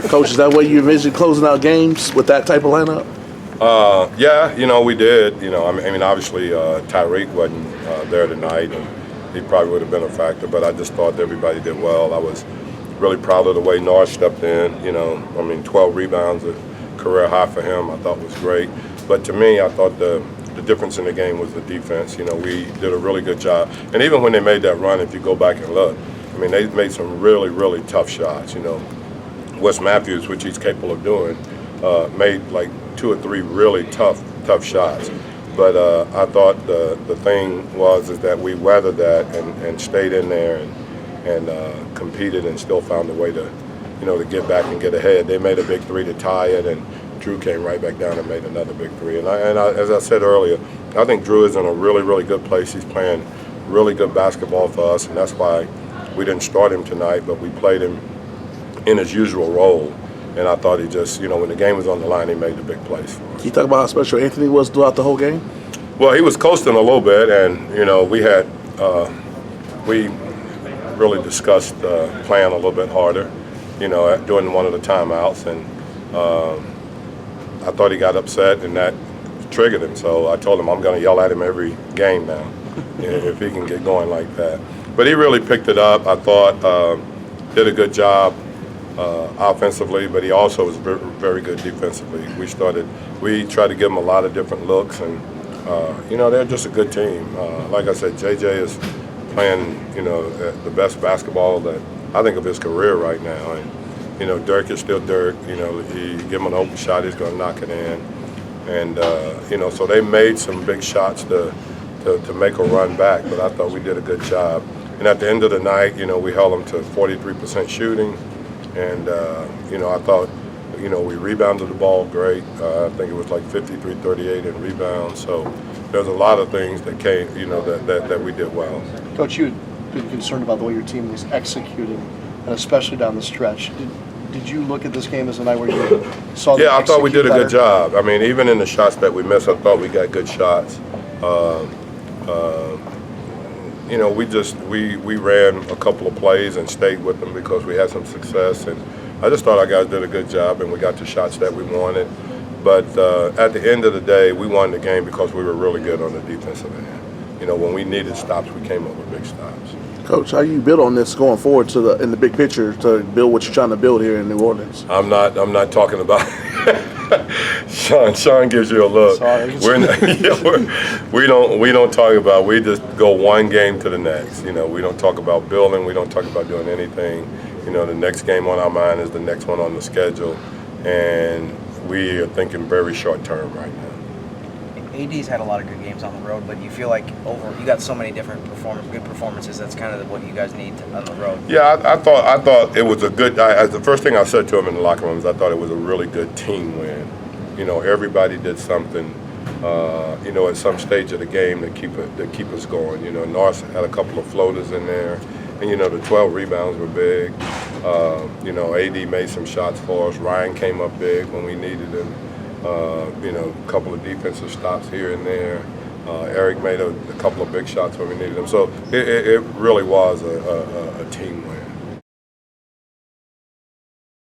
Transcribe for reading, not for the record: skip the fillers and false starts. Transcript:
Coach, is that way you envision closing out games with that type of lineup? Yeah, we did. I mean, obviously Tyreke wasn't there tonight, and he probably would have been a factor. But I just thought everybody did well. I was really proud of the way Norris stepped in. I mean, 12 rebounds, a career high for him. I thought was great. But to me, I thought the difference in the game was the defense. We did a really good job. And even when they made that run, if you go back and look, I mean, they made some really, really tough shots. Wes Matthews, which he's capable of doing, made like 2 or 3 really tough shots. But I thought the thing is that we weathered that and stayed in there and competed and still found a way to get back and get ahead. They made a big 3 to tie it, and Drew came right back down and made another big 3. And as I said earlier, I think Drew is in a really, really good place. He's playing really good basketball for us, and that's why we didn't start him tonight, but we played him in his usual role. And I thought he just, when the game was on the line, he made the big plays for us. Can you talk about how special Anthony was throughout the whole game? Well, he was coasting a little bit, and, we really discussed playing a little bit harder, during one of the timeouts. And I thought he got upset, and that triggered him. So I told him I'm going to yell at him every game now if he can get going like that. But he really picked it up. I thought did a good job offensively, but he also was very, very good defensively. We tried to give him a lot of different looks, and they're just a good team. Like I said, JJ is playing the best basketball that I think of his career right now, and Dirk is still Dirk. He give him an open shot, he's going to knock it in, and so they made some big shots to make a run back. But I thought we did a good job. And at the end of the night, we held them to 43% shooting. And, I thought, we rebounded the ball great. I think it was like 53-38 in rebounds. So there's a lot of things that came, that we did well. Coach, you had been concerned about the way your team was executing, and especially down the stretch. Did you look at this game as a night where you saw them I thought we did a better? good job. I mean, even in the shots that we missed, I thought we got good shots. We ran a couple of plays and stayed with them because we had some success, and I just thought our guys did a good job and we got the shots that we wanted. But at the end of the day, we won the game because we were really good on the defensive end. When we needed stops, we came up with big stops. Coach, how you build on this going forward in the big picture to build what you're trying to build here in New Orleans? I'm not talking about Sean gives you a look. Sorry. We don't talk about. We just go one game to the next. We don't talk about building. We don't talk about doing anything. The next game on our mind is the next one on the schedule, and we are thinking very short term right now. AD's had a lot of good games on the road, but you feel like you got so many different good performances. That's kind of what you guys need on the road. Yeah, I thought it was a good. The first thing I said to him in the locker room is I thought it was a really good team win. Everybody did something. At some stage of the game to keep us going. Norris had a couple of floaters in there, and the 12 rebounds were big. AD made some shots for us. Ryan came up big when we needed him. A couple of defensive stops here and there. Eric made a couple of big shots when we needed them. So it really was a team win.